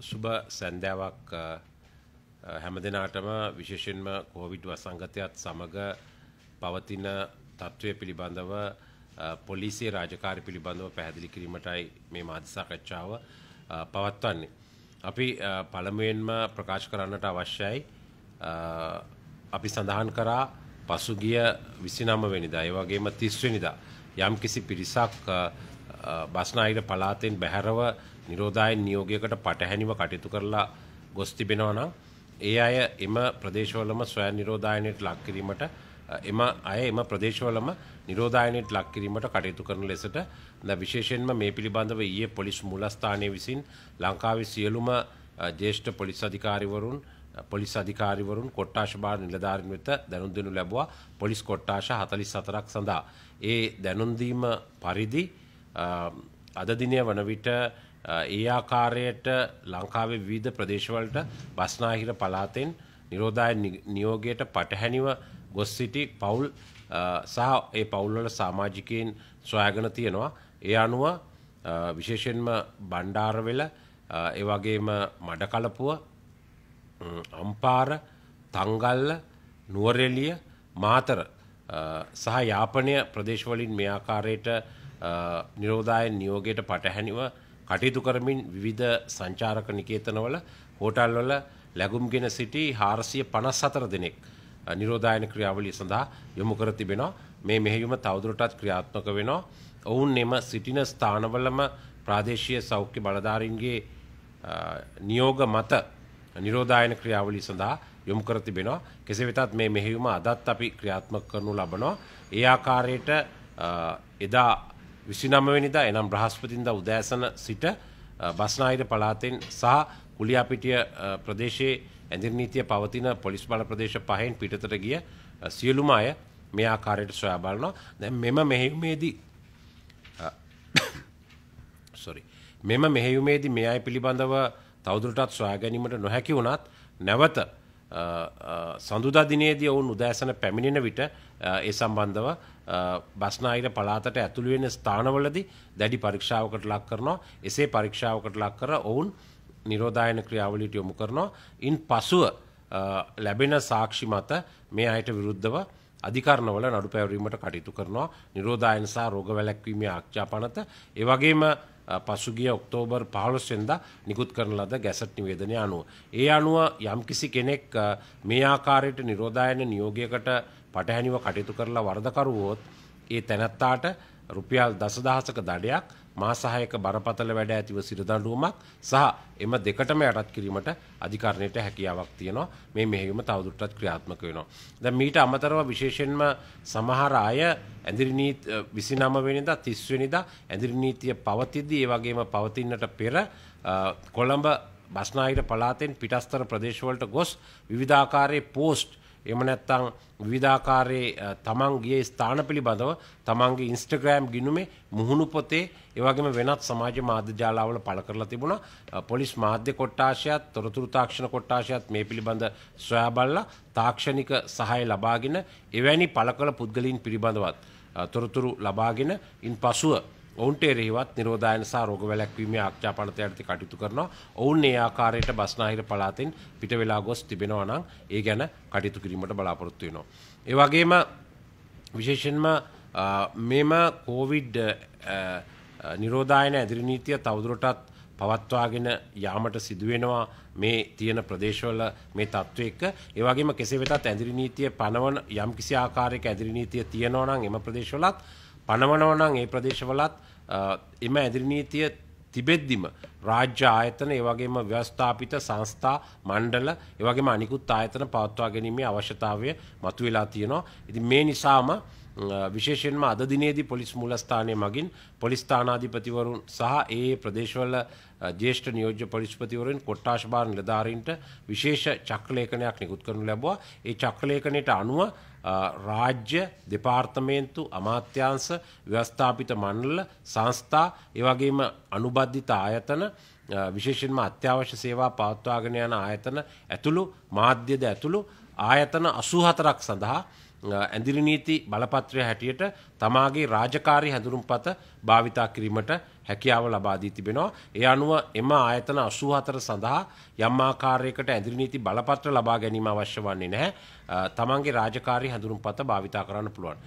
සුබ සන්ධ්‍යාවක් හැමදෙනාටම විශේෂයෙන්ම කොවිඩ් වසංගතයත් සමග පවතින තත්ත්වය පිළිබඳව පොලිසිය රාජකාරී පිළිබඳව පැහැදිලි කිරීමටයි මේ මාධ්‍ය සාකච්ඡාව පවත්වන්නේ. අපි පළමුවෙන්ම ප්‍රකාශ කරන්නට අවශ්‍යයි අපි සඳහන් කරා පසුගිය 29 වෙනිදා ඒ වගේම 30 වෙනිදා යම්කිසි පිරිසක් බස්නාහිර පළාතෙන් බැහැරව නිරෝධායන නියෝගයකට පටහැනිව කටයුතු කරලා ගොස් තිබෙනවා නම් ඒ අය එම ප්‍රදේශවලම ස්වයං නිරෝධායනයට ලක් කිරීමට එම ප්‍රදේශවලම නිරෝධායනයට ලක් කිරීමට කටයුතු කරන ලෙසට විශේෂයෙන්ම මේ පිළිබඳව ඊයේ පොලිස් මූලස්ථානයේ විසින් ලංකාවේ සියලුම ජ්‍යෙෂ්ඨ පොලිස් අධිකාරිවරුන් කොට්ටාශ භාර නිලධාරීන් වෙත දැනුම් දෙනු ලැබුවා. පොලිස් කොට්ටාශ 44ක් සඳහා ඒ දැනුම් දීම පරිදි අද දිනය වන විට ඒ ආකාරයට ලංකාවේ විවිධ ප්‍රදේශවලට බස්නාහිර පළාතෙන් නිරෝධායන නියෝගයට පටහැනිව ගොස් සිටි පවුල් සහ ඒ පවුල්වල සමාජිකයන් සොයාගෙන තියෙනවා. ඒ අනුව විශේෂයෙන්ම බණ්ඩාරවෙල ඒ වගේම මඩකලපුව අම්පාර තංගල්ල නුවරඑළිය මාතර සහ යාපනය ප්‍රදේශවලින් මේ ආකාරයට නිරෝධායන නියෝගයට පටහැනිව කටයුතු කරමින් විවිධ සංචාරක නිකේතනවල හෝටල්වල ලැබුම්ගෙන සිටි 454 දෙනෙක් නිරෝධායන ක්‍රියාවලිය සඳහා යොමු කර තිබෙනවා. මේ මෙහෙයුම තවදුරටත් ක්‍රියාත්මක වෙනවා. ඔවුන් එම සිටින ස්ථානවලම ප්‍රාදේශීය සෞඛ්‍ය බලධාරීන්ගේ නියෝග මත නිරෝධායන ක්‍රියාවලිය සඳහා යොමු කර තිබෙනවා. කෙසේ වෙතත් මේ මෙහෙයුම අදත් අපි ක්‍රියාත්මක කරනු ලබනවා. ඒ ආකාරයට එදා 29 වෙනිදා එනම් බ්‍රහස්පතින්දා උදෑසන සිට බස්නාහිර පළාතෙන් සහ කුලියාපිටිය ප්‍රදේශයේ ඇඳිරිනීතිය පවතින පොලිස් බල ප්‍රදේශ පහෙන් පිටතට ගිය සියලුම අය මේ ආකාරයට සොයා බලනවා. දැන් මෙම මෙහෙයුමේදී මේ අය පිළිබඳව තවදුරටත් සොයා ගැනීමට නොහැකි වුණත් නැවත සඳුදා දිනේදී ඔවුන් උදෑසන පැමිණෙන විට ඒ සම්බන්ධව බස්නාහිර පළාතට ඇතුළු වෙන ස්ථානවලදී දැඩි පරීක්ෂාවකට ලක් කරනවා. එසේ පරීක්ෂාවකට ලක් කර ඔවුන් නිරෝධායන ක්‍රියාවලියට යොමු කරනවා. ඉන් පසුව ලැබෙන සාක්ෂි මත මේ අයට විරුද්ධව අධිකරණවල නඩු පැවරීමට කටයුතු කරනවා. නිරෝධායන සහ රෝග වැළැක්වීමේ ආඥා පනත ඒ වගේම පසුගිය ඔක්තෝබර් 15 වෙනිදා නිකුත් කරන ලද ගැසට් නිවේදනය අනුව ඒ අනුව යම්කිසි කෙනෙක් මේ ආකාරයට නිරෝධායන නියෝගයකට පටහැනිව කටයුතු කරලා වරදකරු වුවොත් ඒ තැනැත්තාට රුපියල් දසදහසක දඩයක් මාස 6ක බරපතල වැඩ ඇතිව සිරදඬුවමක් සහ එම දෙකටම යටත් කිරීමට අධිකරණයට හැකියාවක් තියෙනවා. මේ මෙහෙයුම තවදුරටත් ක්‍රියාත්මක වෙනවා. දැන් මීට අමතරව විශේෂයෙන්ම සමහර අය ඇඳිරිනීති 29 වෙනිදා 30 වෙනිදා ඇඳිරිනීතිය පවතිද්දී ඒ වගේම පවතින්නට පෙර කොළඹ බස්නාහිර පළාතෙන් පිටස්තර ප්‍රදේශවලට ගොස් විවිධාකාරයේ පෝස්ට් එහෙම නැත්නම් විවිධාකාරයේ තමන් ගියේ ස්ථාන පිළිබඳව තමන්ගේ Instagram ගිණුමේ මුහුණු පොතේ ඒ වගේම වෙනත් සමාජ මාධ්‍ය ජාලාවල පළ කරලා තිබුණා. පොලිස් මාධ්‍ය කොට්ටාශයත් තොරතුරු තාක්ෂණ කොට්ටාශයත් මේ පිළිබඳ සොයා බලලා තාක්ෂණික සහාය ලබාගෙන එවැනි පළ කළ පුද්ගලයන් පිළිබඳවත් තොරතුරු ලබාගෙන ඉන්පසුව ඔවුන්ට එරෙහිවත් නිරෝධායන සහ රෝග වැළැක්වීමේ ආඥා පනත යටතේ කටයුතු කරනවා. ඔවුන් මේ ආකාරයට බස්නාහිර පළාතෙන් පිට වෙලා ගොස් තිබෙනවා නම් ඒ ගැන කටයුතු කිරීමට බලාපොරොත්තු වෙනවා. ඒ වගේම විශේෂයෙන්ම මෙම කොවිඩ් නිරෝධායන ඇදිරි නීතිය තවදුරටත් පවත්වාගෙන යාමට සිදු වෙනවා මේ තියෙන ප්‍රදේශවල මේ තත්ත්වය එක්ක. ඒ වගේම කෙසේ වෙතත් ඇදිරි නීතිය පනවන යම්කිසි ආකාරයක ඇදිරි නීතිය තියෙනවා නම් එම ප්‍රදේශවලත් පනවනවා නම් ඒ ප්‍රදේශවලත් එම ඇදිරි නීතිය තිබෙද්දිම රාජ්‍ය ආයතන ඒ වගේම ව්‍යවස්ථාපිත සංස්ථා මණ්ඩල ඒ වගේම අනිකුත් ආයතන පවත්වා ගැනීමේ අවශ්‍යතාවය මතුවලා තියෙනවා. ඉතින් මේ නිසාම විශේෂයෙන්ම අද දිනේදී පොලිස් මූලස්ථානයේ මගින් පොලිස් ස්ථානාධිපතිවරුන් සහ ඒ ප්‍රදේශවල ජ්‍යෙෂ්ඨ නියෝජ්‍ය පොලිස්පතිවරුන් කොට්ටාශ භාර නිලධාරීන්ට විශේෂ චක්‍රලේඛනයක් නිකුත් කරනු ලැබුවා. ඒ චක්‍රලේඛනයට අනුව රාජ්‍ය දෙපාර්තමේන්තු අමාත්‍යාංශ ව්‍යවස්ථාපිත මණ්ඩල සංස්ථා ඒ වගේම අනුබද්ධිත ආයතන විශේෂයෙන්ම අත්‍යවශ්‍ය සේවා පවත්වාගෙන යන ආයතන ඇතුළු මාධ්‍යද ඇතුළු ආයතන 84ක් සඳහා ඇඳිරි නීති බලපත්‍රය හැටියට තමාගේ රාජකාරී හැඳුනුම්පත භාවිතා කිරීමට හැකියාව ලබා දී තිබෙනවා. ඒ අනුව එම ආයතන 84 සඳහා යම් ආකාරයකට ඇඳිරි නීති බලපත්‍ර ලබා ගැනීම අවශ්‍ය වන්නේ නැහැ. තමන්ගේ රාජකාරී හැඳුනුම්පත භාවිතා කරන්න පුළුවන්.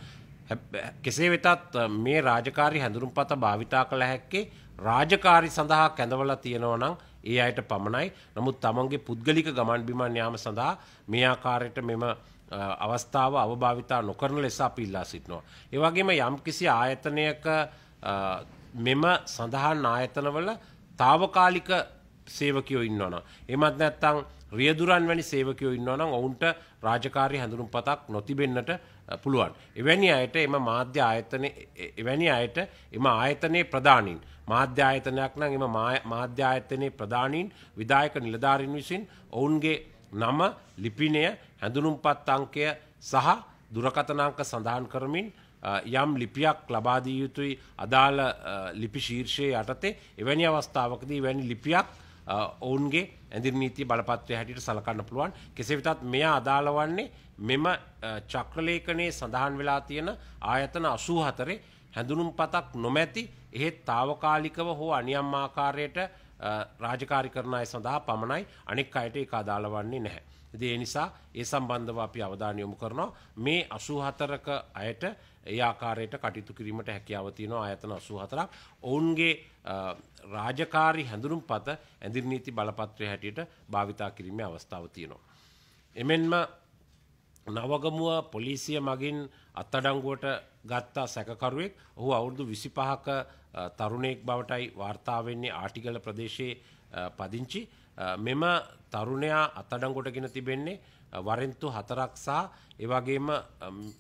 කෙසේ වෙතත් මේ රාජකාරී හැඳුනුම්පත භාවිතා කළ හැක්කේ රාජකාරී සඳහා කැඳවලා තියෙනවා නම් ඒ අයට පමණයි. නමුත් තමන්ගේ පුද්ගලික ගමන් බිමන් යාම සඳහා මේ ආකාරයට මෙම අවස්ථාව අවභාවිතා නොකරන ලෙස අපි ඉල්ලා සිටිනවා. ඒ වගේම යම්කිසි ආයතනයක මෙම සඳහන් ආයතනවල తాවකාලික සේවකයෝ ඉන්නවා නම් එමත් නැත්නම් රියදුරන් වැනි සේවකයෝ ඉන්නවා නම් ඔවුන්ට රාජකාරී හැඳුනුම්පතක් නොතිබෙන්නට පුළුවන්. එවැනි අයට එම මාධ්‍ය ආයතනයේ එම ආයතනයේ ප්‍රධානීන් මාධ්‍ය ආයතනයක් නම් එම මාධ්‍ය ආයතනයේ ප්‍රධානීන් විධායක නිලධාරීන් විසින් ඔවුන්ගේ නම ලිපිනය හැඳුනුම්පත් අංකය සහ දුරකථන අංක සඳහන් කරමින් යම් ලිපියක් ලබා දිය යුතුයි අදාළ ලිපි ශීර්ෂයේ යටතේ. එවැනි අවස්ථාවකදී එවැනි ලිපියක් ඔවුන්ගේ ඇඳිරි නීති බලපත්‍රය හැටියට සලකන්න පුළුවන්. කෙසේ වෙතත් මෙය අදාළ වන්නේ මෙම චක්‍රලේඛනයේ සඳහන් වෙලා තියෙන ආයතන 84 හැඳුනුම්පතක් නොමැති එහෙත් తాවකාලිකව හෝ අනියම් ආකාරයට රාජකාරී කරන අය සඳහා පමණයි. අනෙක් අයට ඒක අදාළ වන්නේ නැහැ. ඉතින් ඒ නිසා ඒ සම්බන්ධව අපි අවධානය යොමු කරනවා. මේ 84ක අයට ඒ ආකාරයට කටයුතු කිරීමට හැකියාව තියෙනවා. ආයතන 84ක් ඔවුන්ගේ රාජකාරී හැඳුනුම්පත ඇඳිරි නීති බලපත්‍රය හැටියට භාවිතා කිරීමේ අවස්ථාව තියෙනවා. එමෙන්ම නවගමුව පොලිසිය මගින් අත්අඩංගුවට ගත්ත සැකකරුවෙක් ඔහු අවුරුදු 25ක තරුණයෙක් බවටයි වාර්තා වෙන්නේ ආටිගල ප්‍රදේශයේ පදිංචි. මෙම තරුණයා අත්අඩංගුවටගෙන තිබෙන්නේ වරෙන්තු 4ක් සහ ඒ වගේම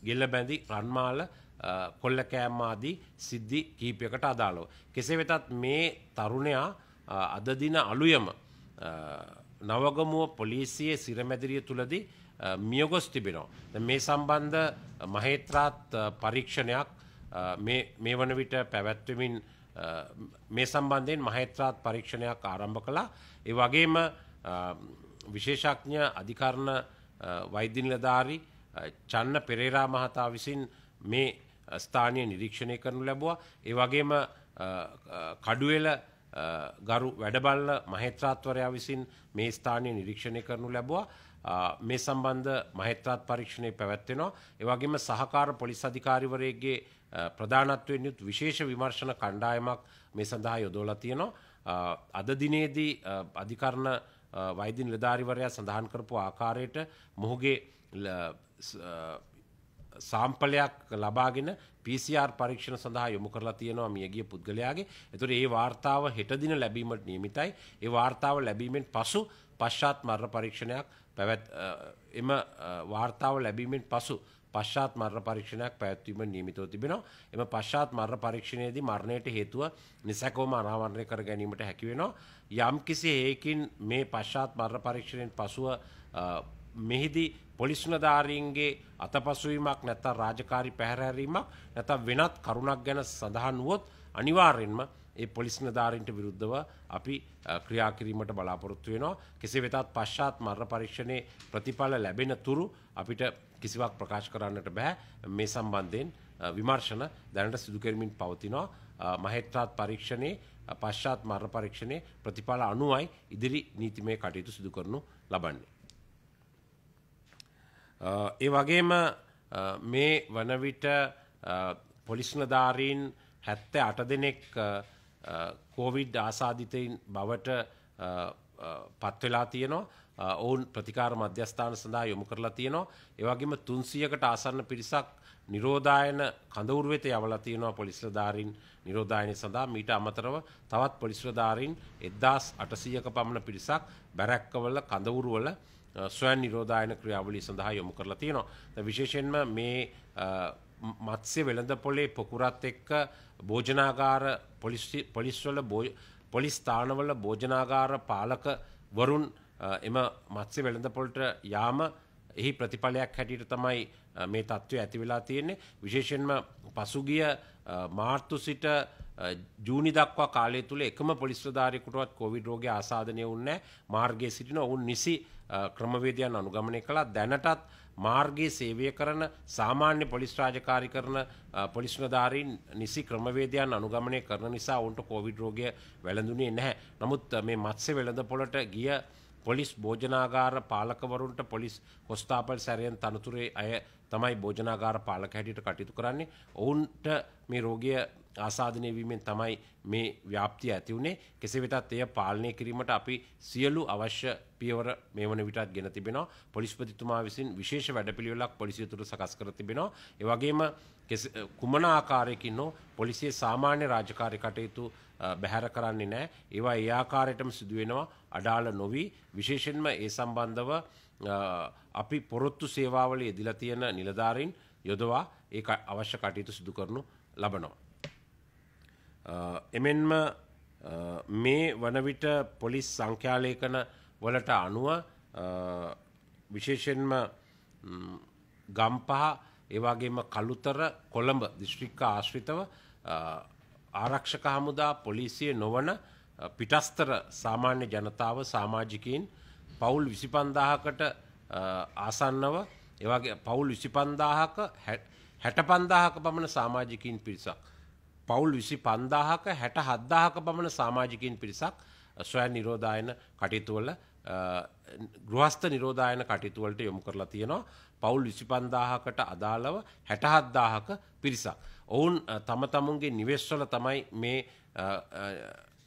ගෙල්ලබැඳි රන්මාල කොල්ලකෑම් ආදී සිද්ධි කිහිපයකට අදාළව. කෙසේ වෙතත් මේ තරුණයා අද දින අලුයම නවගමුව පොලිසියේ සිරමැදිරිය තුලදී මියගොස් තිබෙනවා. මේ සම්බන්ධ මහේත්‍රාත් පරීක්ෂණයක් මේ වන විට පැවැත්වෙමින් මේ සම්බන්ධයෙන් මහේත්‍රාත් පරීක්ෂණයක් ආරම්භ කළා. ඒ වගේම විශේෂඥ අධිකරණ වෛද්‍ය නිලධාරී චන්න පෙරේරා මහතා විසින් මේ ස්ථානීය නිරීක්ෂණය කරනු ලැබුවා. ඒ වගේම කඩුවෙල ගරු වැඩබල්ල මහේත්‍රාත්වරයා විසින් මේ ස්ථානීය නිරීක්ෂණය කරනු ලැබුවා. මේ සම්බන්ධ මහේත්‍රාත් පරීක්ෂණය පැවැත්වෙනවා. ඒ වගේම සහකාර පොලිස් අධිකාරිවරයෙක්ගේ ප්‍රධානත්වයෙන් යුත් විශේෂ විමර්ශන කණ්ඩායමක් මේ සඳහා යොදවලා තියෙනවා. අද දිනේදී අධිකරණ වෛද්‍ය නිලධාරිවරයා සඳහන් කරපු ආකාරයට මොහුගේ සාම්පලයක් ලබාගෙන PCR පරීක්ෂණ සඳහා යොමු කරලා තියෙනවා මියගිය පුද්ගලයාගේ. ඒතකොට මේ වාර්තාව හෙට දින ලැබීමට නියමිතයි. ඒ වාර්තාව ලැබීමෙන් පසු පශ්චාත් මරණ පරීක්ෂණයක් එම වාර්තාව ලැබීමෙන් පසු පශ්චාත් මරණ පරීක්ෂණයක් පැවැත්වීමට නියමිතව තිබෙනවා. එම පශ්චාත් මරණ පරීක්ෂණයේදී මරණයට හේතුව නිසැකවම අනාවරණය කර ගැනීමට හැකි වෙනවා. යම්කිසි හේකින් මේ පශ්චාත් මරණ පරීක්ෂණයෙන් පසුව මෙහිදී පොලිස් නිලධාරීන්ගේ අතපසුවීමක් නැත්නම් රාජකාරී පැහැරහැරීමක් නැත්නම් වෙනත් කරුණක් ගැන සඳහන් වුවොත් අනිවාර්යෙන්ම ඒ පොලිස් නිලධාරීන්ට විරුද්ධව අපි ක්‍රියා කිරීමට බලාපොරොත්තු වෙනවා. කෙසේ වෙතත් පශ්චාත් මරණ පරීක්ෂණයේ ප්‍රතිඵල ලැබෙන තුරු අපිට කිසිවක් ප්‍රකාශ කරන්නට බෑ. මේ සම්බන්ධයෙන් විමර්ශන දැනට සිදු කරමින් පවතිනවා. මහේත්‍රාත් පරීක්ෂණයේ පශ්චාත් මරණ පරීක්ෂණයේ ප්‍රතිඵල අනුවයි ඉදිරි නීතිමය කටයුතු සිදු කරනු ලබන්නේ. ඒ වගේම මේ වන විට පොලිස් නිලධාරීන් 78 දෙනෙක් කොවිඩ් ආසාදිතයින් බවට පත් වෙලා තියෙනවා. ඔවුන් ප්‍රතිකාර මධ්‍යස්ථාන සඳහා යොමු කරලා තියෙනවා. ඒ වගේම 300කට ආසන්න පිරිසක් නිරෝධායන කඳවුරු වෙත යවලා තියෙනවා පොලිස් නිලධාරීන් නිරෝධායනය සඳහා. මීට අමතරව තවත් පොලිස් නිලධාරීන් 1800ක පමණ පිරිසක් බැරැක්කවල කඳවුරුවල ස්වයං නිරෝධායන ක්‍රියාවලිය සඳහා යොමු කරලා තියෙනවා. විශේෂයෙන්ම මේ මත්ස්‍ය වෙළඳපොලේ පොකුරත් එක්ක භෝජනාගාර පොලිස්වල පොලිස් ස්ථානවල භෝජනාගාර පාලක වරුන් එම මත්ස්‍ය වෙළඳපොළට යාම එහි ප්‍රතිඵලයක් හැටියට තමයි මේ තත්ත්වය ඇති වෙලා තියෙන්නේ. විශේෂයෙන්ම පසුගිය මාර්තු සිට ජූනි දක්වා කාලය තුළ එකම පොලිස් නිලධාරියෙකුටවත් කොවිඩ් රෝගය ආසාදනය වුණේ නැහැ. මාර්ගයේ සිටින ඔවුන් නිසි ක්‍රමවේදයන් අනුගමනය කළා. දැනටත් මාර්ගයේ සේවය කරන සාමාන්‍ය පොලිස් රාජකාරී කරන පොලිස් නිලධාරීන් නිසි ක්‍රමවේදයන් අනුගමනය කරන නිසා ඔවුන්ට කොවිඩ් රෝගය වැළඳුනේ නැහැ. නමුත් මේ මත්ස්‍ය වෙළඳපොළට ගිය පොලිස් භෝජනාගාර පාලකවරුන්ට පොලිස් කොස්තාපල් සැරයන් තනතුරේ අය තමයි භෝජනාගාර පාලක හැටියට කටයුතු කරන්නේ. ඔවුන්ට මේ රෝගය ආසාදනය වීමෙන් තමයි මේ ව්‍යාප්තිය ඇති වුණේ. කෙසේ වෙතත් එය පාලනය කිරීමට අපි සියලු අවශ්‍ය පියවර මේ වන විටත් ගෙන තිබෙනවා. පොලිස්පතිතුමා විසින් විශේෂ වැඩපිළිවෙලක් පොලිසිය තුළ සකස් කර තිබෙනවා. ඒ වගේම කුමන ආකාරයකින් හෝ පොලිසියේ සාමාන්‍ය රාජකාරී කටයුතු බැහැර කරන්නේ නැහැ. ඒවා ඒ ආකාරයටම සිදු වෙනවා. අඩාල නොවි විශේෂයෙන්ම ඒ සම්බන්ධව අපි පොරොත්තු සේවාවල යෙදලා තියෙන නිලධාරීන් යොදවා ඒ අවශ්‍ය කටයුතු සිදු කරනු ලබනවා. එමෙන්ම මේ වන විට පොලිස් සංඛ්‍යාලේඛන වලට අනුව විශේෂයෙන්ම ගම්පහ ඒ වගේම කළුතර කොළඹ දිස්ත්‍රික්ක ආශ්‍රිතව ආරක්ෂක හමුදා පොලිසිය නොවන පිටස්තර සාමාන්‍ය ජනතාව සමාජිකයින් පවුල් 25000කට ආසන්නව ඒ වගේ පවුල් 25000ක 65000ක පමණ සමාජිකයින් පිරිසක් පවුල් 25000ක 67000ක පමණ සමාජිකයින් පිරිසක් ස්වයං නිරෝධායන කටයුතු වල ගෘහස්ත නිරෝධායන කටයුතු වලට යොමු කරලා තියෙනවා. පවුල් 25000කට අදාළව 67000ක පිරිසක්. ඔවුන් තම තමුන්ගේ නිවෙස්වල තමයි මේ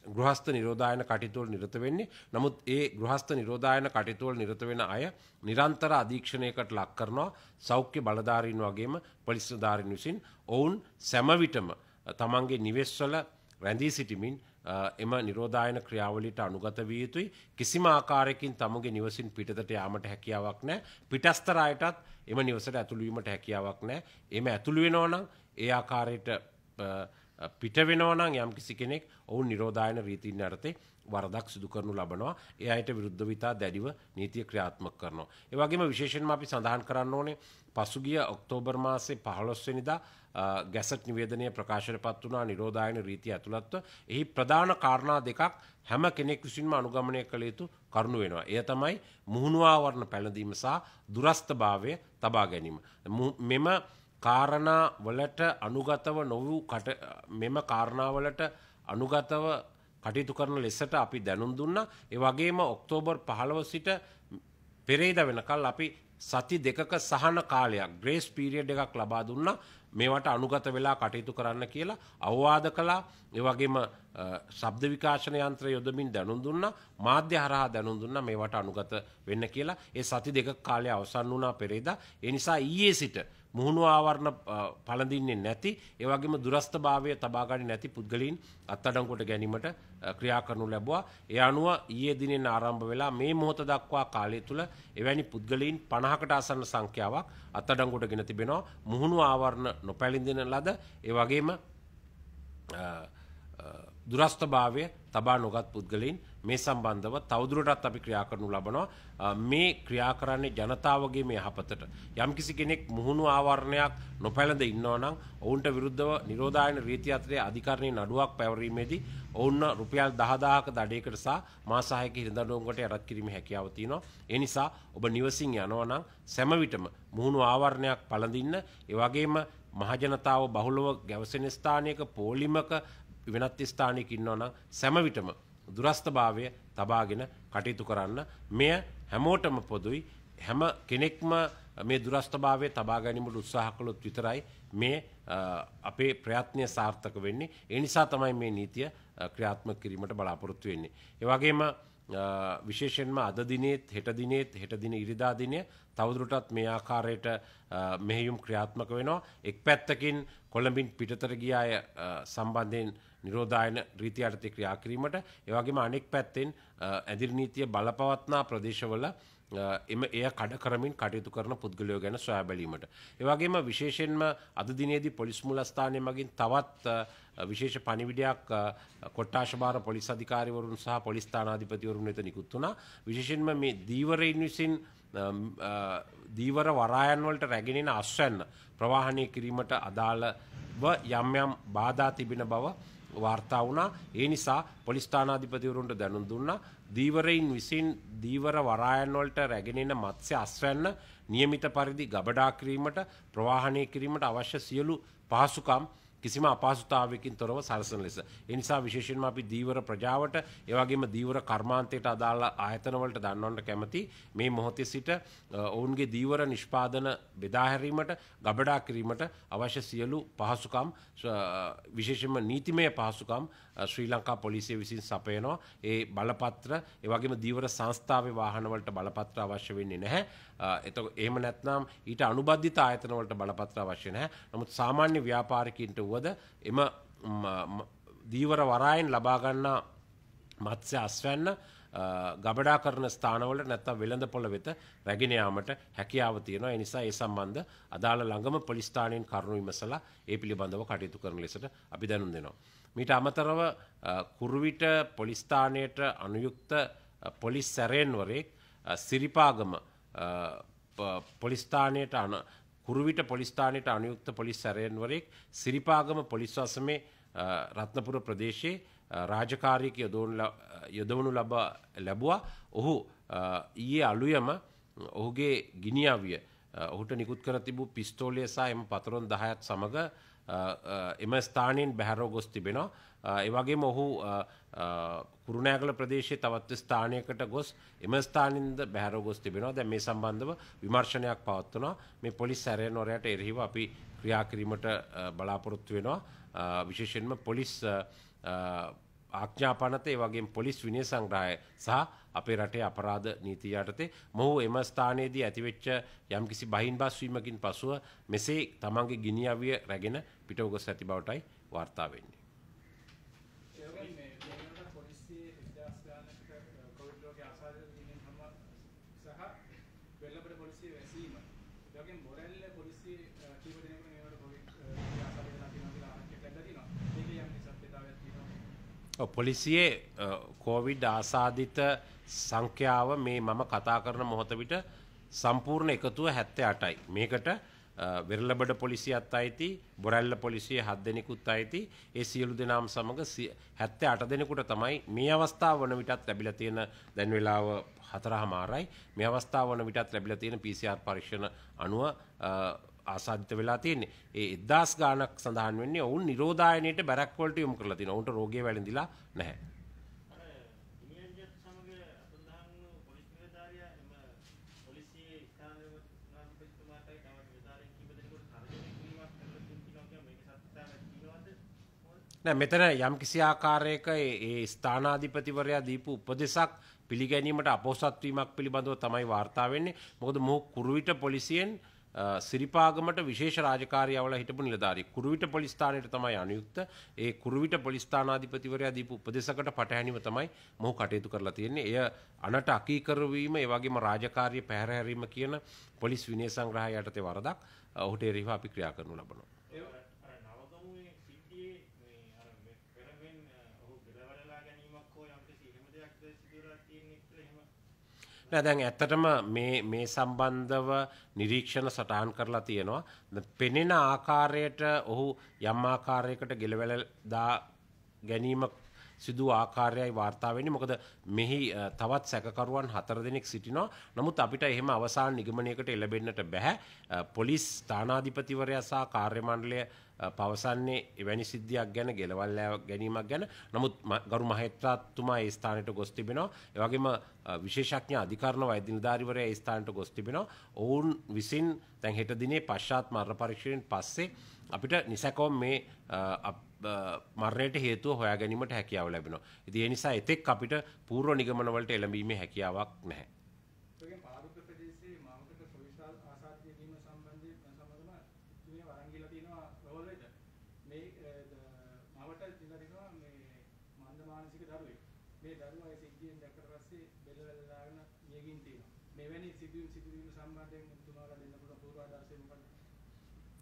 ගෘහස්ත නිරෝධායන කටයුතු වල නිරත වෙන්නේ. නමුත් ඒ ගෘහස්ත නිරෝධායන කටයුතු වල නිරත වෙන අය නිරන්තර අධීක්ෂණයකට ලක් කරනවා සෞඛ්‍ය බලධාරීන් වගේම පොලිස් නිලධාරීන් විසින්. ඔවුන් සෑම විටම තමන්ගේ නිවෙස්වල රැඳී සිටිමින් එම නිරෝධායන ක්‍රියාවලියට අනුගත විය යුතුයි. කිසිම ආකාරයකින් තමුගේ නිවසින් පිටතට යාමට හැකියාවක් නැහැ. පිටස්තර අයටත් එම නිවසට ඇතුළු වීමට හැකියාවක් නැහැ. එම ඇතුළු වෙනවා නම් ඒ ආකාරයට පිට වෙනවා නම් යම්කිසි කෙනෙක් ඔවුන් නිරෝධායන රීතීන් යටතේ වරදක් සිදු කරනු ලබනවා. ඒ අයට විරුද්ධව ඉතා දැඩිව නීතිය ක්‍රියාත්මක කරනවා. ඒ වගේම විශේෂයෙන්ම අපි සඳහන් කරන්න ඕනේ පසුගිය ඔක්තෝබර් මාසේ 15 වෙනිදා ගැසට් නිවේදනය ප්‍රකාශනපත් වුණා නිරෝධායන රීතිය ඇතුළත්ව. එහි ප්‍රධාන කාරණා දෙකක් හැම කෙනෙක් විසින්ම අනුගමනය කළ යුතු කරුණු වෙනවා. එය තමයි මුහුණු ආවරණ පැළඳීම සහ දුරස්ථභාවය තබා ගැනීම. මෙම කාරණා වලට අනුගතව නොවූ මෙම කාරණා වලට අනුගතව කටයුතු කරන ලෙසට අපි දැනුම් දුන්නා. ඒ වගේම ඔක්තෝබර් 15 සිට පෙරේදා වෙනකල් අපි සති දෙකක සහන කාලයක් ග්‍රේස් පීරියඩ් එකක් ලබා දුන්නා මේවට අනුගත වෙලා කටයුතු කරන්න කියලා අවවාද කළා. ඒ වගේම ශබ්ද විකාශන යන්ත්‍ර යොදමින් දැනුම් දුන්නා. මාධ්‍ය හරහා දැනුම් දුන්නා මේවට අනුගත වෙන්න කියලා. ඒ සති දෙකක කාලය අවසන් වුණා පෙරේදා. ඒ නිසා ඊයේ සිට මුහුණු ආවරණ පළඳින්නේ නැති ඒ වගේම දුරස්ථභාවය තබා ගන්නේ නැති පුද්ගලයන් අත්අඩංගුවට ගැනීමට ක්‍රියා කරනු ලැබුවා. ඒ අනුව ඊයේ දිනෙන් ආරම්භ වෙලා මේ මොහොත දක්වා කාලය තුල එවැනි පුද්ගලයන් 50කට ආසන්න සංඛ්‍යාවක් අත්අඩංගුවට ගෙන තිබෙනවා. මුහුණු ආවරණ නොපැළඳින ලද ඒ වගේම දුරස්ථභාවය තබා නොගත් පුද්ගලයන් මේ සම්බන්ධව තවදුරටත් අපි ක්‍රියා කරනු ලබනවා. මේ ක්‍රියා කරන්නේ ජනතාවගේ මේ යහපතට. යම්කිසි කෙනෙක් මුහුණු ආවරණයක් නොපැළඳ ඉන්නවා නම් ඔවුන්ට විරුද්ධව නිරෝධායන රීතිය අතරේ අධිකරණයේ නඩුවක් පැවරීමේදී ඔවුන් රුපියල් 10000ක දඩයකට සහ මාස 6ක හිරදඬුවමකට යටත් කිරීමේ හැකියාව තියෙනවා. ඒ නිසා ඔබ නිවසින් යනවා නම් සෑම විටම මුහුණු ආවරණයක් පළඳින්න. ඒ වගේම මහජනතාව බහුලව ගැවසෙන ස්ථානයක පොලිමක වෙනත් ස්ථානයක ඉන්නවා නම් සෑම විටම දුරස්ථභාවය තබාගෙන කටයුතු කරන්න. මෙය හැමෝටම පොදුයි. හැම කෙනෙක්ම මේ දුරස්ථභාවය තබා ගැනීමට උත්සාහ කළොත් විතරයි මේ අපේ ප්‍රයත්නය සාර්ථක වෙන්නේ. ඒ නිසා තමයි මේ නීතිය ක්‍රියාත්මක කිරීමට බලාපොරොත්තු වෙන්නේ. ඒ වගේම විශේෂයෙන්ම අද දිනේත් හෙට දිනේත් හෙට දින ඉරිදා දිනය තවදුරටත් මේ ආකාරයට මෙහෙයුම් ක්‍රියාත්මක වෙනවා. එක් පැත්තකින් කොළඹින් පිටතට ගිය අය සම්බන්ධයෙන් නිරෝධායන රීතිය යටතේ ක්‍රියා කිරීමට, ඒ වගේම අනෙක් පැත්තෙන් ඇදිරි නීතිය බලපවත්නා ප්‍රදේශවල එය කඩ කරමින් කටයුතු කරන පුද්ගලයෝ ගැන සොයා බැලීමට. ඒ වගේම විශේෂයෙන්ම අද දිනේදී පොලිස් මුලස්ථානය මගින් තවත් විශේෂ පණිවිඩයක් කොට්ටාශ භාර පොලිස් අධිකාරිවරුන් සහ පොලිස් ස්ථානාධිපතිවරුන් වෙත නිකුත් වුණා. විශේෂයෙන්ම මේ දීවරයින් විසින් දීවර වරායන් වලට රැගෙන එන අස්වැන්න ප්‍රවාහනය කිරීමට අදාළව යම් යම් බාධා තිබෙන බව වාර්තා වුණා. ඒ නිසා පොලිස් ස්ථානාධිපතිවරුන්ට දැනුම් දුන්නා දීවරයින් විසින් දීවර වරායන් වලට රැගෙන එන මත්ස්‍ය අස්වැන්න නියමිත පරිදි ගබඩා කිරීමට ප්‍රවාහනය කිරීමට අවශ්‍ය සියලු පහසුකම් කිසිම අපහසුතාවයකින් තොරව සලසන ලෙස. ඒ නිසා විශේෂයෙන්ම අපි දීවර ප්‍රජාවට ඒ වගේම දීවර කර්මාන්තයට අදාළ ආයතන වලට දන්වන්නට කැමැති මේ මොහොතේ සිට ඔවුන්ගේ දීවර නිෂ්පාදන බෙදා හැරීමට ගබඩා කිරීමට අවශ්‍ය සියලු පහසුකම් විශේෂයෙන්ම නීතිමය පහසුකම් ශ්‍රී ලංකා පොලිසිය විසින් සපයනවා. ඒ බලපත්‍ර ඒ වගේම දීවර සංස්ථාවේ වාහන වලට බලපත්‍ර අවශ්‍ය වෙන්නේ නැහැ. එතකොට එහෙම නැත්නම් ඊට අනුබද්ධිත ආයතන වලට බලපත්‍ර අවශ්‍ය නැහැ. නමුත් සාමාන්‍ය ව්‍යාපාරිකයින්ට වුවද එම දීවර වරායෙන් ලබා ගන්නා මත්ස්‍ය අස්වැන්න ගබඩා කරන ස්ථානවල නැත්නම් වෙළඳපොළ වෙත රැගෙන යාමට හැකියාව තියෙනවා. ඒ නිසා ඒ සම්බන්ධ අදාළ ළඟම පොලිස් ස්ථානයෙන් කරුණු විමසලා ඒ පිළිබඳව කටයුතු කරන ලෙසට අපි දැනුම් දෙනවා. මීට අමතරව කුරුවිට පොලිස් ස්ථානයට අනුයුක්ත පොලිස් සැරයන්වරයෙක් සිරිපාගම පොලිස් ස්ථානයට කුරුවිට පොලිස් ස්ථානයට අනුයුක්ත පොලිස් සැරයන්වරයෙක් සිරිපාගම පොලිස් වසමේ රත්නපුර ප්‍රදේශයේ රාජකාරියක යොදවනු ලැබුවා. ඔහු ඊයේ අලුයම ඔහුගේ ගිනිඅවිය ඔහුට නිකුත් කර තිබූ පිස්තෝලය සහ එම පතරොන් 10ත් සමග එම ස්ථානයෙන් බැහැරව ගොස් තිබෙනවා. ඒ වගේම ඔහු කුරුණෑගල ප්‍රදේශයේ තවත් ස්ථානයකට ගොස් එම ස්ථානින්ද බැහැරව ගොස් තිබෙනවා. දැන් මේ සම්බන්ධව විමර්ශනයක් පවත්වනවා. මේ පොලිස් සැරයන්වරයාට එරෙහිව අපි ක්‍රියා කිරීමට බලාපොරොත්තු වෙනවා. විශේෂයෙන්ම පොලිස් ආඥා පනත ඒ වගේම පොලිස් විනය සංග්‍රහය සහ අපේ රටේ අපරාධ නීතිය යටතේ මොහු එම ස්ථානයේදී ඇතිවෙච්ච යම්කිසි බහින්බස් වීමකින් පසුව මෙසේ තමන්ගේ ගිනිඅවිය රැගෙන පිටව ගොස් ඇති බවටයි වාර්තා වෙන්නේ. පොලිසියේ කොවිඩ් ආසාදිත සංඛ්‍යාව මේ මම කතා කරන මොහොත විට සම්පූර්ණ එකතුව 78යි. මේකට වෙරළබඩ පොලිසියත් අයිති, බොරැල්ල පොලිසිය 7 දෙනෙකුත් අයිති. ඒ සියලු දෙනාම සමග 78 දෙනෙකුට තමයි මේ අවස්ථාව වන විටත් ලැබිලා තියෙන දැන් වෙලාව 4:00යි. මේ අවස්ථාව වන විටත් ලැබිලා තියෙන PCR පරීක්ෂණ අනුව ආසාදිත වෙලා තියෙන්නේ. ඒ 1000 ගාණක් සඳහන් වෙන්නේ ඔවුන් නිරෝධායනයට බැරක් වලට යොමු කරලා තිනවා. ඔවුන්ට රෝගය වැළඳිලා නැහැ. නෑ මෙතන යම් කිසි ආකාරයක ඒ ස්ථානාධිපතිවරයා දීපු උපදෙසක් පිළිගැනීමට අපොහසත් වීමක් පිළිබඳව තමයි වාර්තා වෙන්නේ. මොකද මොහු කුරුවිට පොලිසියෙන් සිරිපාගමට විශේෂ රාජකාරියවල හිටපු නිලධාරියෙක්. කුරුවිට පොලිස් ස්ථානයට තමයි අනුයුක්ත. ඒ කුරුවිට පොලිස් ස්ථානාධිපතිවරයා දීපු උපදේශකට පටහැනිව තමයි මොහු කටයුතු කරලා තියෙන්නේ. එය අනට අකීකරු වීම, ඒ වගේම රාජකාරිය පැහැර හැරීම කියන පොලිස් විනය සංග්‍රහය යටතේ වරදක් ඔහුට එරෙහිව අපි ක්‍රියා කරනු ලබනවා. දැන් ඇත්තටම මේ සම්බන්ධව නිරීක්ෂණ සටහන් කරලා තියෙනවා. පෙනෙන ආකාරයට ඔහු යම් ආකාරයකට ගෙලවැළදා ගැනීම සිදු ආකාරයයි වාර්තා වෙන්නේ. මොකද මෙහි තවත් සැකකරුවන් 4 දෙනෙක් සිටිනවා. නමුත් අපිට එහෙම අවසාන නිගමනයකට එළඹෙන්නට බෑ. පොලිස් ස්ථානාධිපතිවරයා සහ කාර්ය මණ්ඩලය පවසන්නේ එවැනි සිද්ධියක් ගැන, ගෙලවල් ගැනීමක් ගැන. නමුත් ගරු මහේත්‍රාත්තුමා ඒ ස්ථානයට ගොස් තිබෙනවා. ඒ වගේම විශේෂඥ අධිකරණ වෛද්‍ය නිලධාරීවරයා ඒ ස්ථානයට ගොස් තිබෙනවා. ඔවුන් විසින් දැන් හෙට දිනේ පශ්චාත් මරණ පරීක්ෂණයෙන් පස්සේ අපිට නිසැකවම මේ මරණයට හේතුව හොයා ගැනීමට හැකියාව ලැබෙනවා. ඉතින් ඒ නිසා එතෙක් අපිට පූර්ව නිගමන වලට එළඹීමේ හැකියාවක් නැහැ.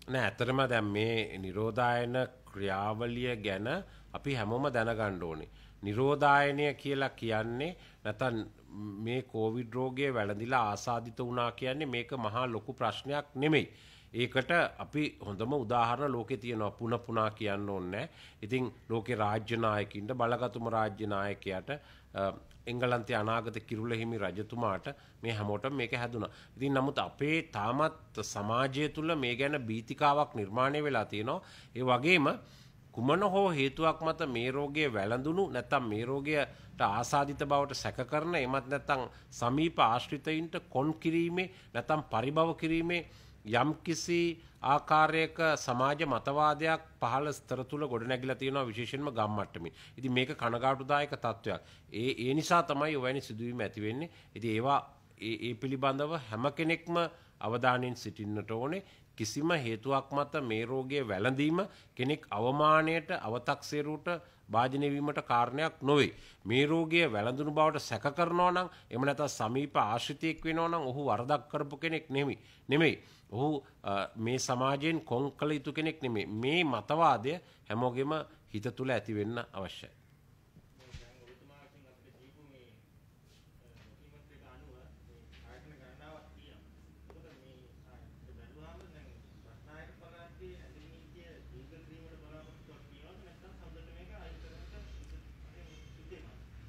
නෑ ඇත්තටම දැන් මේ නිරෝධායන ක්‍රියාවලිය ගැන අපි හැමෝම දැනගන්න ඕනේ. නිරෝධායනය කියලා කියන්නේ නැත්නම් මේ කොවිඩ් රෝගය වැළඳිලා ආසාදිත වුණා කියන්නේ මේක මහා ලොකු ප්‍රශ්නයක් නෙමෙයි. ඒකට අපි හොඳම උදාහරණ ලෝකේ තියෙනවා පුන පුනා කියන්න ඕනේ. ඉතින් ලෝකේ රාජ්‍ය නායකින්ට බලගතුම රාජ්‍ය නායකයාට එංගලන්තයේ අනාගත කිරුළ හිමි රජතුමාට මේ හැමෝටම මේක හැදුනා. ඉතින් නමුත් අපේ තාමත් සමාජය තුළ මේ ගැන බීතිකාවක් නිර්මාණය වෙලා තියෙනවා. ඒ වගේම කුමන හෝ හේතුවක් මත මේ රෝගය වැළඳුණු නැත්නම් මේ රෝගයට ආසාදිත බවට සැක කරන එමත් නැත්නම් සමීප ආශ්‍රිතයින්ට කොන් කිරීමේ නැත්නම් පරිභව කිරීමේ යම්කිසි ආකාරයක සමාජ මතවාදයක් පහළ ස්තර තුල ගොඩනැගිලා තියෙනවා විශේෂයෙන්ම ගම් මට්ටමින්. ඉතින් මේක කනගාටුදායක තත්වයක්. ඒ නිසා තමයි ඔවැනි සිදුවීම් ඇති වෙන්නේ. ඉතින් ඒවා ඒ පිළිබඳව හැම කෙනෙක්ම අවධානයෙන් සිටින්නට ඕනේ. කිසිම හේතුවක් මත මේ රෝගය වැළඳීම කෙනෙක් අවමානයට අව탁සේරුවට භාජනය වීමට කාරණයක් නොවේ. මේ රෝගය වැළඳුණු බවට සැක කරනවා නම් එහෙම නැත්නම් සමීප ආශ්‍රිතයෙක් වෙනවා නම් ඔහු වරදක් කරපු කෙනෙක් නෙමෙයි. ඔහු මේ සමාජයෙන් කොන් කළ යුතු කෙනෙක් නෙමෙයි. මේ මතවාදය හැමෝගෙම හිත තුළ ඇති වෙන්න අවශ්‍යයි.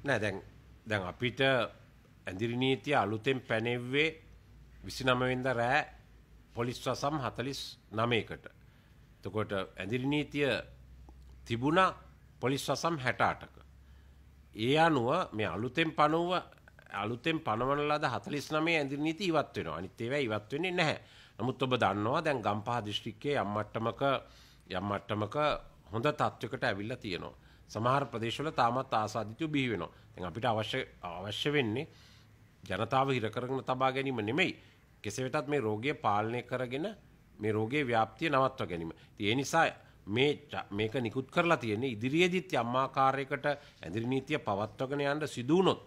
නෑ දැන් අපිට ඇඳිරි නීතිය අලුතෙන් පැනෙව්වේ 29 වෙනිදා රෑ පොලිස් වසම් 49කට. එතකොට ඇඳිරි නීතිය තිබුණා පොලිස් වසම් 68ක. ඒ අනුව මේ අලුතෙන් පනවන ලද 49 ඇඳිරි නීති ඉවත් වෙනවා. අනිත් ඒවා ඉවත් වෙන්නේ නැහැ. නමුත් ඔබ දන්නවා දැන් ගම්පහ දිස්ත්‍රික්කයේ යම් මට්ටමක හොඳ තත්වයකට ඇවිල්ලා තියෙනවා. සමහර ප්‍රදේශවල තාමත් ආසාදිතයෝ බිහි වෙනවා. දැන් අපිට අවශ්‍ය වෙන්නේ ජනතාව හිර කරගෙන තබා ගැනීම නෙමෙයි. කෙසේ වෙතත් මේ රෝගය පාලනය කරගෙන මේ රෝගයේ ව්‍යාප්තිය නවත්වා ගැනීම. ඉතින් ඒ නිසා මේක නිකුත් කරලා තියෙන්නේ ඉදිරියේදීත් යම් ආකාරයකට ඇඳිරි නීතිය පවත්වාගෙන යන්න සිදු වුණොත්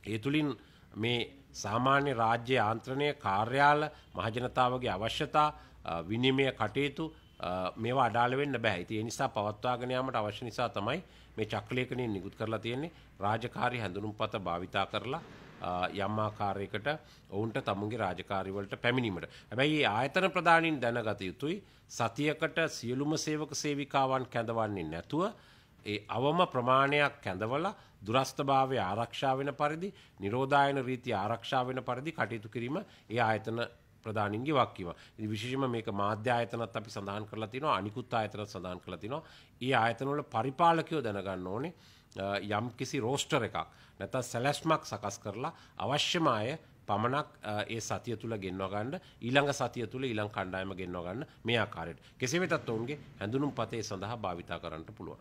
ඒ තුලින් මේ සාමාන්‍ය රාජ්‍ය යාන්ත්‍රණය කාර්යාල මහජනතාවගේ අවශ්‍යතා විනිමය කටයුතු මේවා අඩාල වෙන්න බෑ. ඉතින් ඒ නිසා පවත්වාගෙන යාමට අවශ්‍ය නිසා තමයි මේ චක්‍රලේඛනය නිකුත් කරලා තියෙන්නේ. රාජකාරී හැඳුනුම්පත භාවිතා කරලා යම් ආකාරයකට ඔවුන්ට තමුන්ගේ රාජකාරී වලට පැමිණීමට. හැබැයි මේ ආයතන ප්‍රධානීන් දැනගත යුතුයි සතියකට සියලුම සේවක සේවිකාවන් කැඳවන්නේ නැතුව ඒ අවම ප්‍රමාණයක් කැඳවලා දුරස්ථභාවය ආරක්ෂා වෙන පරිදි නිරෝධායන රීතිය ආරක්ෂා වෙන පරිදි කටයුතු කිරීම ඒ ආයතන ප්‍රධානීන්ගේ වක්කීම. ඉතින් විශේෂයෙන්ම මේක මාධ්‍ය ආයතනත් අපි සඳහන් කරලා තිනවා අනිකුත් ආයතනත් සඳහන් කරලා තිනවා. ඊ ආයතන වල පරිපාලකයෝ දැනගන්න ඕනේ යම් කිසි රෝස්ටර් එකක් නැත්නම් සැලැස්මක් සකස් කරලා අවශ්‍යම අය පමණක් ඒ සතිය තුල ගෙන්වා ගන්න ඊළඟ සතිය තුල ඊළඟ කණ්ඩායම ගෙන්වා ගන්න මේ ආකාරයට. කෙසේ වෙතත් ඔවුන්ගේ හැඳුනුම් පතේ සඳහා භාවිතා කරන්න පුළුවන්.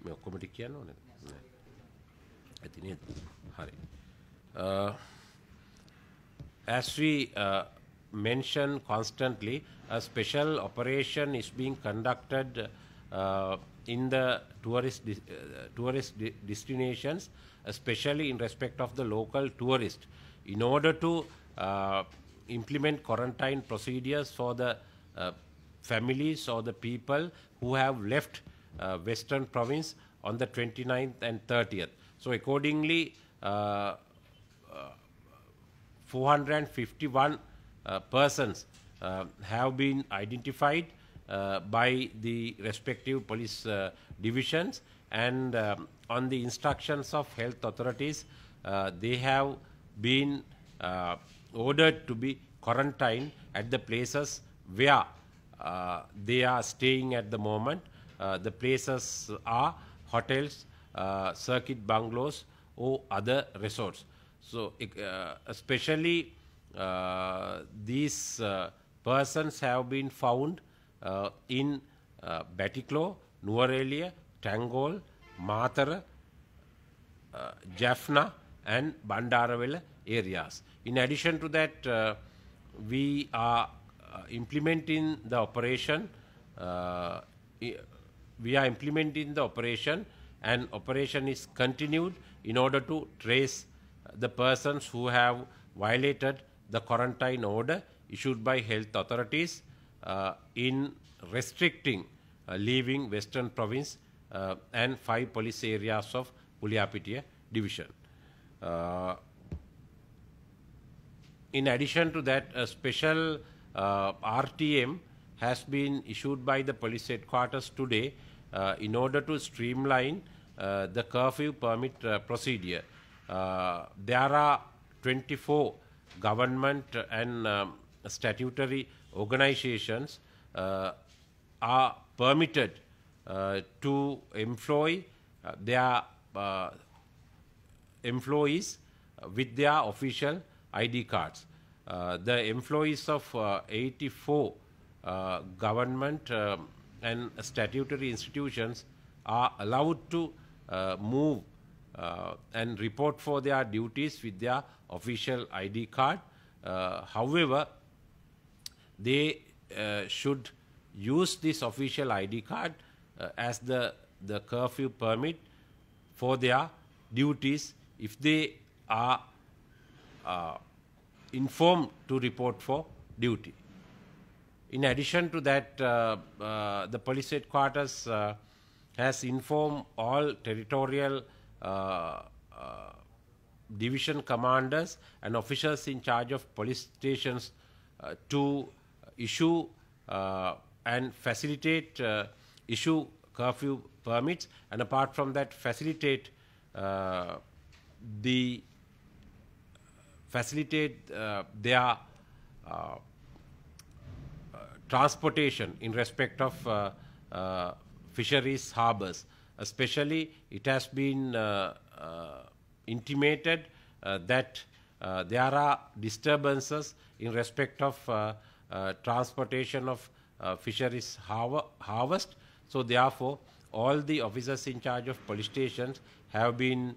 මේ ඔක්කොම ටික කියන්න ඕනේද? නෑ. ඇති නේද? හරි. As we mention constantly, a special operation is being conducted in the tourist destinations, especially in respect of the local tourists, in order to implement quarantine procedures for the families or the people who have left Western Province on the 29th and 30th. So accordingly, 451 persons have been identified by the respective police divisions, and on the instructions of health authorities, they have been ordered to be quarantined at the places where they are staying at the moment. The places are hotels, circuit bungalows, or other resorts. So especially these persons have been found in Batiklo, Nuwara, Tangol, Mathara, Jaffna and Bandarawala areas. In addition to that, we are implementing the operation. And operation is continued in order to trace the persons who have violated the quarantine order issued by health authorities in restricting leaving Western Province and 5 police areas of Puliyapitiya division. In addition to that, a special RTM has been issued by the police headquarters today in order to streamline the curfew permit procedure. There are 24 government and statutory organizations are permitted to employ their employees with their official ID cards. The employees of 84 government and statutory institutions are allowed to move and report for their duties with their official ID card. However, they should use this official ID card as the curfew permit for their duties if they are informed to report for duty. In addition to that, the police headquarters has informed all territorial division commanders and officers in charge of police stations to issue and facilitate issue curfew permits, and apart from that facilitate their transportation in respect of fisheries harbors. Especially, it has been intimated that there are disturbances in respect of transportation of fisheries harvest. So, therefore, all the officers in charge of police stations have been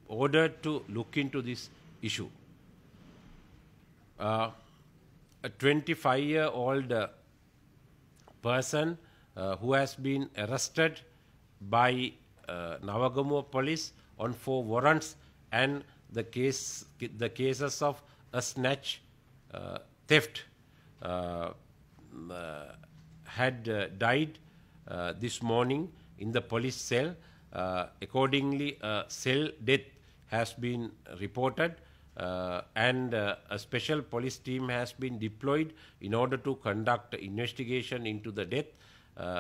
ordered to look into this issue. A 25-year-old person who has been arrested by Nawagamuwa police on 4 warrants and the cases of a snatch theft had died this morning in the police cell. Accordingly, a cell death has been reported and a special police team has been deployed in order to conduct investigation into the death.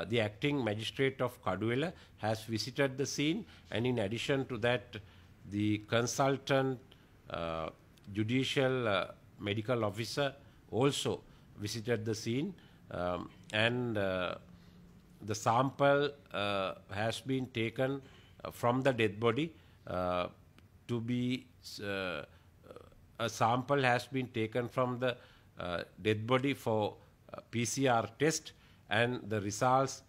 The acting magistrate of Kaduwela has visited the scene, and in addition to that, the consultant judicial medical officer also visited the scene, and the sample has been taken from the dead body to be a sample has been taken from the dead body for PCR test, and the results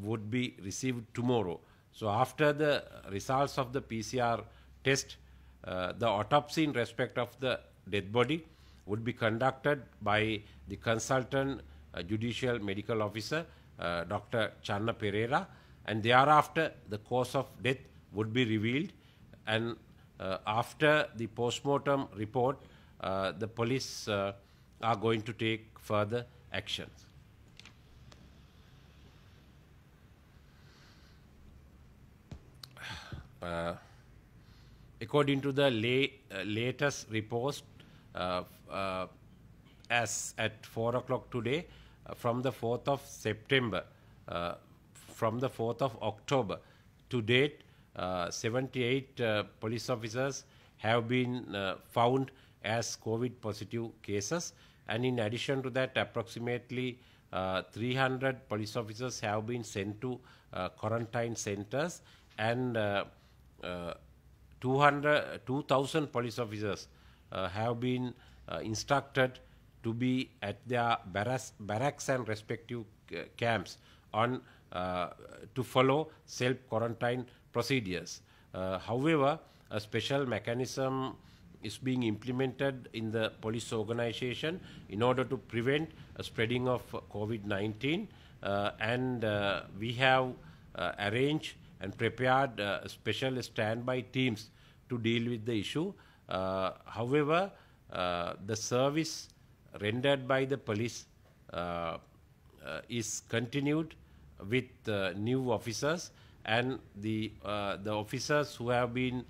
would be received tomorrow. So after the results of the PCR test, the autopsy in respect of the dead body would be conducted by the consultant judicial medical officer, Dr. Channa Pereira, and thereafter the cause of death would be revealed, and after the post-mortem report, the police are going to take further actions. According to the latest report, as at 4 o'clock today, from the 4th of September, from the 4th of October to date, 78 police officers have been found as COVID positive cases, and in addition to that, approximately 300 police officers have been sent to quarantine centers, and 2,000 police officers have been instructed to be at their barracks and respective camps on to follow self-quarantine procedures. However, a special mechanism is being implemented in the police organization in order to prevent a spreading of COVID-19, and we have arranged and prepared special standby teams to deal with the issue. However, the service rendered by the police is continued with new officers, and the officers who have been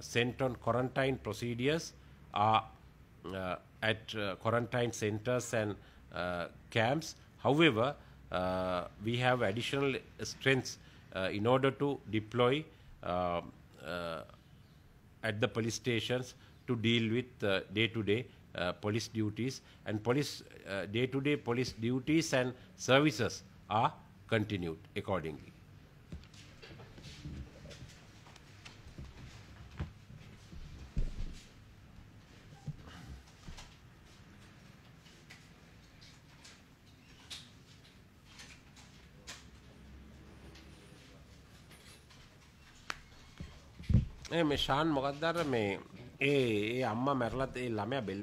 sent on quarantine procedures are at quarantine centers and camps. However, we have additional strengths in order to deploy at the police stations to deal with day-to-day police duties, and police day-to-day police duties and services are continued accordingly. මේ ෂාන් මොකක්ද අර මේ ඒ අම්මා මැරලත් ඒ ළමයා බෙල්ල